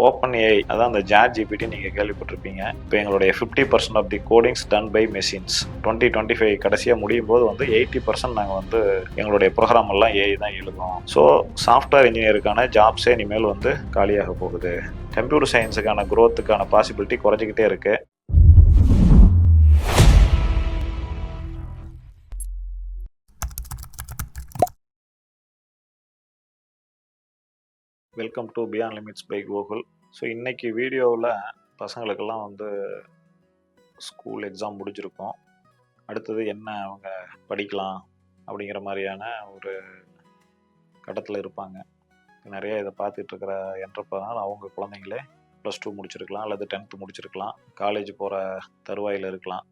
Open AI அதான் அந்த ChatGPT நீங்கள் கேள்விப்பட்டிருப்பீங்க. இப்போ எங்களுடைய 50% of the codings done by machines 2025 கடைசியாக முடியும் போது வந்து 80% நாங்கள் வந்து எங்களுடைய ப்ரோக்ராம் எல்லாம் ஏஐ தான் எழுதும். ஸோ சாஃப்ட்வேர் இன்ஜினியருக்கான ஜாப்ஸே இனிமேல் வந்து காலியாக போகுது. கம்ப்யூட்டர் சயின்ஸுக்கான க்ரோத்துக்கான பாசிபிலிட்டி குறைஞ்சிக்கிட்டே இருக்கு. Welcome to beyond limits by Gokul. So இன்னைக்கு வீடியோவில் பசங்களுக்கெல்லாம் வந்து ஸ்கூல் எக்ஸாம் முடிஞ்சிருக்கும். அடுத்தது என்ன அவங்க படிக்கலாம் அப்படிங்கிற மாதிரியான ஒரு கட்டத்தில் இருப்பாங்க. நிறைய இதை பார்த்துட்டு இருக்கிற என்ட்ரப்ரனர் அவங்க குழந்தைங்களே +2 முடிச்சிருக்கலாம், அல்லது 10th முடிச்சிருக்கலாம், காலேஜ் போகிற தருவாயில் இருக்கலாம்.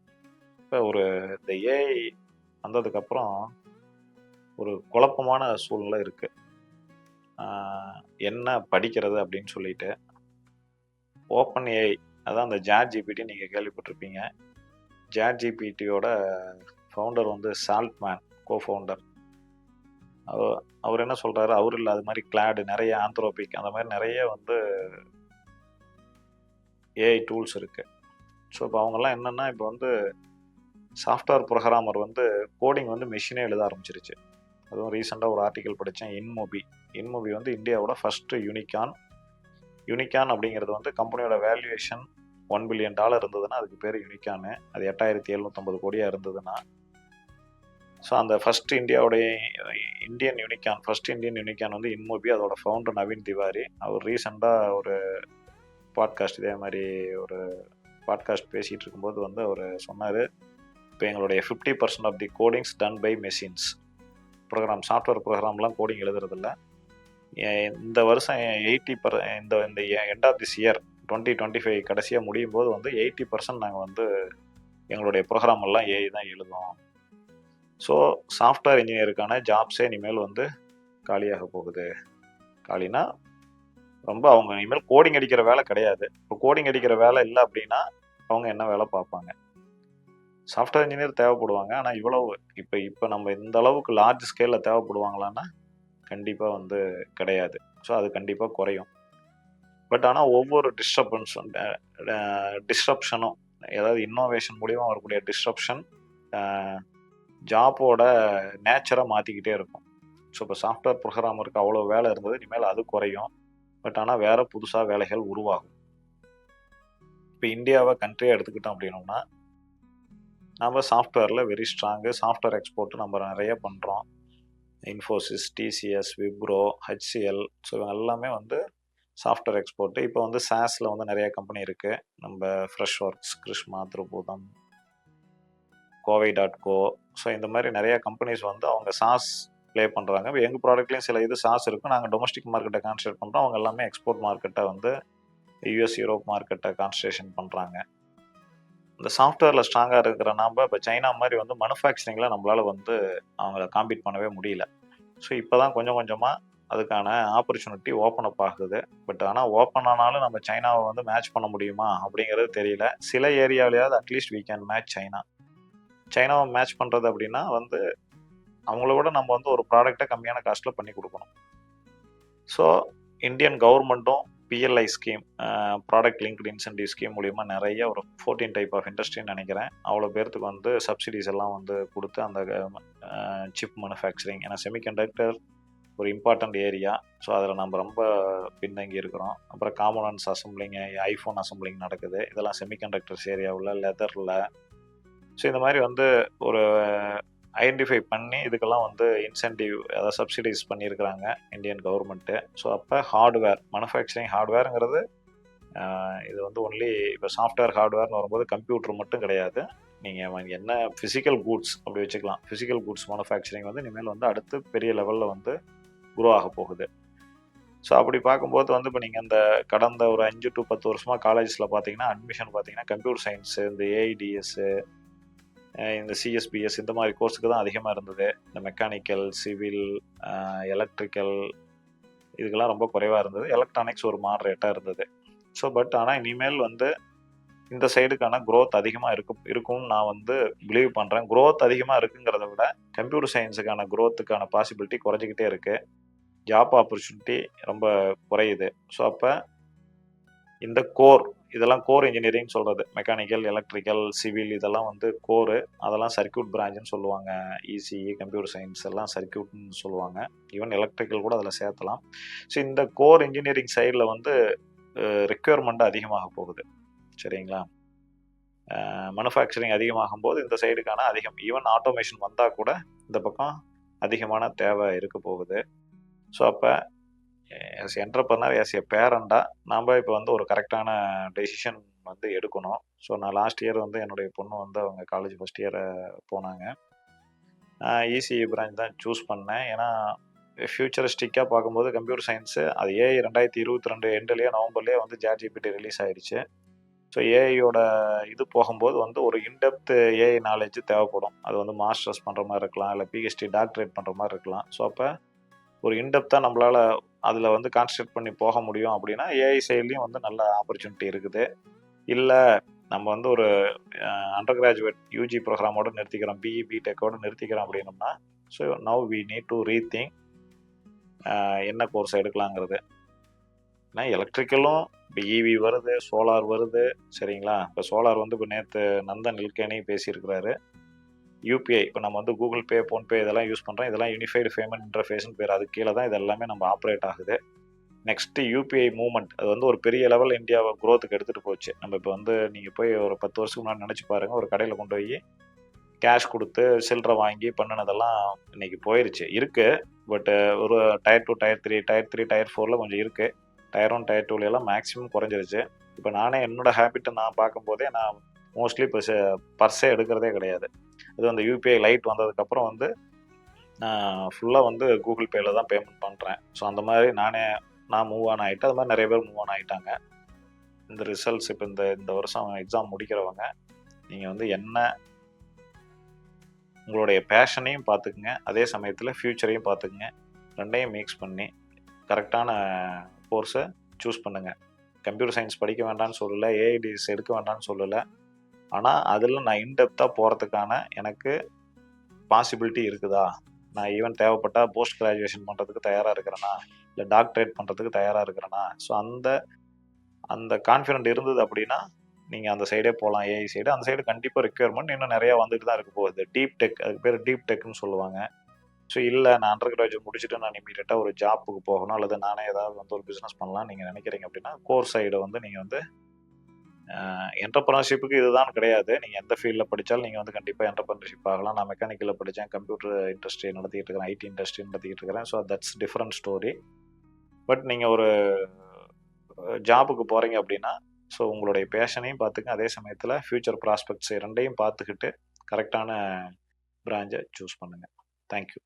இப்போ இந்த ஏஐ வந்ததுக்கப்புறம் ஒரு குழப்பமான சூழ்நிலை இருக்குது. என்ன படிக்கிறது அப்படின்னு சொல்லிட்டு ஓப்பன் ஏஐ அதான் அந்த ChatGPT நீங்கள் கேள்விப்பட்டிருப்பீங்க. ChatGPTயோட ஃபவுண்டர் வந்து சால்ட்மேன், கோஃபவுண்டர். அவர் என்ன சொல்கிறாரு, அவர் இல்லை, அது மாதிரி கிளாடு, நிறைய ஆந்த்ரோபிக், அந்த மாதிரி நிறைய வந்து ஏஐ டூல்ஸ் இருக்குது. ஸோ இப்போ அவங்கெல்லாம் என்னென்னா, இப்போ வந்து சாஃப்ட்வேர் ப்ரோக்ராமர் வந்து கோடிங் வந்து மிஷினே எழுத ஆரம்பிச்சிருச்சு. அதுவும் ரீசெண்டாக ஒரு ஆர்டிக்கல் படித்தேன். இன்மோபி வந்து இந்தியாவோட ஃபஸ்ட்டு யூனிகான் அப்படிங்கிறது வந்து கம்பெனியோட வேல்யூவேஷன் $1 பில்லியன் இருந்ததுன்னா அதுக்கு பேர் யூனிகானு. அது 8750 கோடியாக இருந்ததுன்னா. ஸோ அந்த ஃபஸ்ட் இந்தியன் யூனிகான் வந்து இன்மோபி. அதோட ஃபவுண்டர் நவீன் திவாரி. அவர் ரீசெண்டாக ஒரு பாட்காஸ்ட், இதே மாதிரி ஒரு பாட்காஸ்ட் பேசிகிட்டு இருக்கும்போது வந்து அவர் சொன்னார், இப்போ எங்களுடைய 50% of the codings done by machines. Software ப்ரோக்ராம்லாம் கோடிங் எழுதுறதில்ல. இந்த வருஷம் இந்த எண்ட் ஆஃப் திஸ் இயர் 2025 கடைசியாக முடியும் போது வந்து 80% நாங்கள் வந்து எங்களுடைய ப்ரோக்ராம் எல்லாம் ஏஐ தான் எழுதும். ஸோ சாஃப்ட்வேர் இன்ஜினியருக்கான ஜாப்ஸே இனிமேல் வந்து காலியாக போகுது. காலினா ரொம்ப அவங்க இனிமேல் கோடிங் அடிக்கிற வேலை கிடையாது. இப்போ கோடிங் அடிக்கிற வேலை இல்லை அப்படின்னா அவங்க என்ன வேலை பார்ப்பாங்க? சாஃப்ட்வேர் இன்ஜினியர் தேவைப்படுவாங்க. ஆனால் இப்போ நம்ம இந்த அளவுக்கு லார்ஜ் ஸ்கேலில் தேவைப்படுவாங்களான்னா கண்டிப்பாக வந்து கிடையாது. ஸோ அது கண்டிப்பாக குறையும். பட் ஆனால் ஒவ்வொரு டிஸ்ரப்ஷனும், ஏதாவது இன்னோவேஷன் மூலிமா வரக்கூடிய டிஸ்ரப்ஷன் ஜாப்போட நேச்சரை மாற்றிக்கிட்டே இருக்கும். ஸோ இப்போ சாஃப்ட்வேர் ப்ரோக்ராமருக்கு அவ்வளோ வேலை இருந்தது, இனிமேல் அது குறையும். பட் ஆனால் வேறு புதுசாக வேலைகள் உருவாகும். இப்போ இந்தியாவை கண்ட்ரியாக எடுத்துக்கிட்டோம் அப்படின்னோம்னா, நம்ம சாஃப்ட்வேரில் வெரி ஸ்ட்ராங்கு. சாஃப்ட்வேர் எக்ஸ்போர்ட் நம்ம நிறைய பண்ணுறோம். Infosys, TCS, Wipro, HCL, so இவங்க எல்லாமே வந்து சாஃப்ட்வேர் எக்ஸ்போர்ட்டு. இப்போ வந்து சாஸில் வந்து நிறைய கம்பெனி இருக்குது. நம்ம ஃப்ரெஷ் ஒர்க்ஸ், கிருஷ்மா, திருபுதம், கோவை.co, ஸோ இந்த மாதிரி நிறைய கம்பெனிஸ் வந்து அவங்க சாஸ் ப்ளே பண்ணுறாங்க. இப்போ எங்கள் ப்ராடக்ட்லேயும் சில இது சாஸ் இருக்கும். நாங்கள் டொமஸ்டிக் மார்க்கெட்டை கான்சன்ட்ரேட் பண்ணுறோம். அவங்க எல்லாமே எக்ஸ்போர்ட் மார்க்கெட்டை வந்து US, யூரோப் மார்க்கெட்டை கான்சன்ட்ரேஷன் பண்ணுறாங்க. இந்த சாஃப்ட்வேரில் ஸ்ட்ராங்காக இருக்கிற நாம் இப்போ சைனா மாதிரி வந்து மேனுஃபேக்சரிங்கில் நம்மளால் வந்து அவங்கள காம்பீட் பண்ணவே முடியல. ஸோ இப்போ தான் கொஞ்சம் கொஞ்சமாக அதுக்கான ஆப்பர்ச்சுனிட்டி ஓப்பன் அப் ஆகுது. பட் ஆனால் ஓப்பன் ஆனாலும் நம்ம சைனாவை வந்து மேட்ச் பண்ண முடியுமா அப்படிங்கிறது தெரியல. சில ஏரியாவிலேயாவது அட்லீஸ்ட் we can மேட்ச் சைனாவை மேட்ச் பண்ணுறது அப்படின்னா வந்து அவங்கள விட நம்ம வந்து ஒரு ப்ராடக்டை கம்மியான காஸ்ட்டில் பண்ணி கொடுக்கணும். ஸோ இந்தியன் கவர்மெண்ட்டும் PLI scheme, product linked incentive scheme மூலிமா நிறைய ஒரு 14 டைப் ஆஃப் இண்டஸ்ட்ரின்னு நினைக்கிறேன், அவ்வளோ பேர்த்துக்கு வந்து சப்சிடிஸ் எல்லாம் வந்து கொடுத்து அந்த சிப் மேனுஃபேக்சரிங், ஏன்னா செமிகண்டக்டர் ஒரு இம்பார்ட்டண்ட் ஏரியா. ஸோ அதில் நம்ம ரொம்ப பின்தங்கி இருக்கிறோம். அப்புறம் காம்போனன்ட்ஸ் அசம்பிளிங், ஐஃபோன் அசம்பிளிங் நடக்குது. இதெல்லாம் செமிகண்டக்டர்ஸ் ஏரியாவில், லெதரில். ஸோ இந்த மாதிரி வந்து ஒரு ஐடென்டிஃபை பண்ணி இதுக்கெல்லாம் வந்து இன்சென்டிவ், அதாவது சப்சிடைஸ் பண்ணியிருக்கிறாங்க இந்தியன் கவர்மெண்ட்டு. ஸோ அப்போ ஹார்ட்வேர் மேனுஃபேக்சரிங், ஹார்ட்வேருங்கிறது இது வந்து ஒன்லி இப்போ சாஃப்ட்வேர் ஹார்ட்வேர்னு வரும்போது கம்ப்யூட்டர் மட்டும் கிடையாது. நீங்கள் என்ன ஃபிசிக்கல் கூட்ஸ் அப்படி வச்சுக்கலாம். ஃபிசிக்கல் கூட்ஸ் மேனுஃபேக்சரிங் வந்து இனிமேல் வந்து அடுத்து பெரிய லெவலில் வந்து குரோ ஆக போகுது. ஸோ அப்படி பார்க்கும்போது வந்து இப்போ நீங்கள் இந்த கடந்த ஒரு 5 to 10 வருஷமாக காலேஜஸில் பார்த்தீங்கன்னா அட்மிஷன் பார்த்தீங்கன்னா கம்ப்யூட்டர் சயின்ஸு, இந்த ஏஐடிஎஸ்ஸு, இந்த CSBS இந்த மாதிரி கோர்ஸுக்கு தான் அதிகமாக இருந்தது. இந்த மெக்கானிக்கல், சிவில், எலக்ட்ரிக்கல் இதுக்கெல்லாம் ரொம்ப குறைவாக இருந்தது. எலக்ட்ரானிக்ஸ் ஒரு மாடரேட்டாக இருந்தது. ஸோ பட் ஆனால் இனிமேல் வந்து இந்த சைடுக்கான க்ரோத் அதிகமாக இருக்கும்னு நான் வந்து பிலீவ் பண்ணுறேன். க்ரோத் அதிகமாக இருக்குங்கிறத விட கம்ப்யூட்டர் சயின்ஸுக்கான க்ரோத்துக்கான பாசிபிலிட்டி குறைஞ்சிக்கிட்டே இருக்குது. ஜாப் ஆப்பர்ச்சுனிட்டி ரொம்ப குறையுது. ஸோ அப்போ இந்த கோர் இதெல்லாம் கோர் இன்ஜினியரிங் சொல்கிறது. மெக்கானிக்கல், எலக்ட்ரிக்கல், சிவில் இதெல்லாம் வந்து கோரு. அதெல்லாம் சர்க்யூட் பிரான்ச்சுன்னு சொல்லுவாங்க. இசிஇ, கம்ப்யூட்டர் சயின்ஸ் எல்லாம் சர்க்யூட்னு சொல்லுவாங்க. ஈவன் எலக்ட்ரிக்கல் கூட அதில் சேர்த்தலாம். ஸோ இந்த கோர் இன்ஜினியரிங் சைடில் வந்து ரெக்யர்மெண்ட் அதிகமாக போகுது. சரிங்களா? மேனுஃபேக்சரிங் அதிகமாகும் போது இந்த சைடுக்கான அதிகம், ஈவன் ஆட்டோமேஷன் வந்தால் கூட இந்த பக்கம் அதிகமான தேவை இருக்க போகுது. ஸோ அப்போ எஸ் என்டர்பிரனர், எஸ் ஏ பேரண்டாக நம்ம இப்போ வந்து ஒரு கரெக்டான டெசிஷன் வந்து எடுக்கணும். ஸோ நான் லாஸ்ட் இயர் வந்து என்னுடைய பொண்ணு வந்து அவங்க காலேஜ் ஃபஸ்ட் இயரை போனாங்க. இசிஇ பிரான்ச் தான் சூஸ் பண்ணேன். ஏன்னா ஃபியூச்சரிஸ்டிக்காக பார்க்கும்போது கம்ப்யூட்டர் சயின்ஸு அது ஏஐ 2022 எண்டுலேயே நவம்பர்லேயே வந்து ChatGPT ரிலீஸ் ஆயிடுச்சு. ஸோ ஏஐயோட இது போகும்போது வந்து ஒரு இன்டெப்த் ஏஐ நாலேஜ் தேவைப்படும். அது வந்து மாஸ்டர்ஸ் பண்ணுற மாதிரி இருக்கலாம், இல்லை பிஹெச்டி டாக்டரேட் பண்ணுற மாதிரி இருக்கலாம். ஸோ அப்போ ஒரு இன்டெப்த்தாக நம்மளால் அதில் வந்து கான்சன்ட்ரேட் பண்ணி போக முடியும் அப்படின்னா ஏஐ சைட்லேயும் வந்து நல்ல ஆப்பர்ச்சுனிட்டி இருக்குது. இல்லை நம்ம வந்து ஒரு அண்டர் கிராஜுவேட் யூஜி ப்ரோக்ராமோட நிறுத்திக்கிறோம், பிஇ பிடெக்கோடு நிறுத்திக்கிறோம் அப்படின்னோம்னா, so now we need to rethink என்ன கோர்ஸ் எடுக்கலாங்கிறது. ஏன்னா எலக்ட்ரிக்கலும் இப்போ இவி வருது, சோலார் வருது. சரிங்களா? இப்போ சோலார் வந்து இப்போ நேற்று நந்தன் நில்கேனி பேசியிருக்கிறாரு. யூபிஐ இப்போ நம்ம வந்து கூகுள் பே, ஃபோன்பே இதெல்லாம் யூஸ் பண்ணுறோம். இதெல்லாம் யூனிஃபைடு பேமெண்ட் இன்டர்ஃபேஸ்னு பேர். அது கீழே தான் இது எல்லாமே நம்ம ஆப்ரேட் ஆகுது. நெக்ஸ்ட்டு யூபிஐ மூவ்மெண்ட் அது வந்து ஒரு பெரிய லெவல் இந்தியாவை க்ரோத்துக்கு எடுத்துகிட்டு போச்சு. நம்ம இப்போ வந்து நீங்கள் போய் ஒரு 10 வருஷத்துக்கு முன்னாடி நினச்சி பாருங்கள், ஒரு கடையில் கொண்டு போய் கேஷ் கொடுத்து சில்லறை வாங்கி பண்ணினதெல்லாம் இன்னைக்கு போயிருச்சு. இருக்குது, பட்டு ஒரு டயர் 2, டயர் 3, டயர் 3, டயர் 4ல் கொஞ்சம் இருக்குது. டயர் 1, டயர் 2லாம் மேக்ஸிமம் குறைஞ்சிருச்சு. இப்போ நானே என்னோட ஹேபிட்டை நான் பார்க்கும்போதே நான் மோஸ்ட்லி இப்போ பர்ஸே எடுக்கிறதே கிடையாது. அது அந்த யூபிஐ லைட் வந்ததுக்கப்புறம் வந்து நான் ஃபுல்லாக வந்து கூகுள் பேயில் தான் பேமெண்ட் பண்ணுறேன். ஸோ அந்த மாதிரி நான் மூவ் ஆன் ஆகிட்டு, அது மாதிரி நிறைய பேர் மூவ் ஆன் ஆகிட்டாங்க. இந்த ரிசல்ட்ஸ் இப்போ இந்த வருஷம் எக்ஸாம் முடிக்கிறவங்க நீங்கள் வந்து என்ன உங்களுடைய பேஷனையும் பார்த்துக்குங்க, அதே சமயத்தில் ஃப்யூச்சரையும் பார்த்துக்குங்க. ரெண்டையும் மிக்ஸ் பண்ணி கரெக்டான கோர்ஸை சூஸ் பண்ணுங்கள். கம்ப்யூட்டர் சயின்ஸ் படிக்க வேண்டாம்னு சொல்லலை, ஏஐடிஎஸ் எடுக்க வேண்டாம்னு சொல்லலை. ஆனால் அதில் நான் இன்டெப்த்தாக போகிறதுக்கான எனக்கு பாசிபிலிட்டி இருக்குதா, நான் ஈவன் தேவைப்பட்டால் போஸ்ட் கிராஜுவேஷன் பண்ணுறதுக்கு தயாராக இருக்கிறேன்னா, இல்லை டாக்டரேட் பண்ணுறதுக்கு தயாராக இருக்கிறேன்னா, ஸோ அந்த கான்ஃபிடென்ட் இருந்தது அப்படின்னா நீங்கள் அந்த சைடே போகலாம். ஏஐ சைடு, அந்த சைடு கண்டிப்பாக ரெக்யர்மெண்ட் இன்னும் நிறையா வந்துட்டு தான் இருக்க போகுது. டீப் டெக், அதுக்கு பேர் டீப் டெக்னு சொல்லுவாங்க. ஸோ இல்லை நான் அண்டர் கிராஜுவேட் முடிச்சுட்டு நான் இமீடியட்டாக ஒரு ஜாப்புக்கு போகணும், அல்லது நானே ஏதாவது வந்து ஒரு பிஸ்னஸ் பண்ணலாம் நீங்கள் நினைக்கிறீங்க அப்படின்னா, கோர் சைடை வந்து நீங்கள் வந்து என்டர்பிரனர்ஷிப்புக்கு இதுதான் கிடையாது. நீங்கள் எந்த ஃபீல்டில் படித்தாலும் நீங்கள் வந்து கண்டிப்பாக என்டர்பிரனர்ஷிப் ஆகலாம். நான் மெக்கானிக்கலில் படித்தேன், கம்ப்யூட்டர் இண்டஸ்ட்ரி நடத்திக்கிட்டு இருக்கிறேன், ஐடி இண்டஸ்ட்ரி நடத்திக்கிட்டு இருக்கிறேன். So that's different story. But நீங்கள் ஒரு ஜாபுக்கு போகிறீங்க அப்படின்னா, ஸோ உங்களுடைய பேஷனையும் பார்த்துங்க, அதே சமயத்தில் ஃப்யூச்சர் ப்ராஸ்பெக்ட்ஸ் ரெண்டையும் பார்த்துக்கிட்டு கரெக்டான பிரான்ச்சை சூஸ் பண்ணுங்கள். தேங்க்யூ.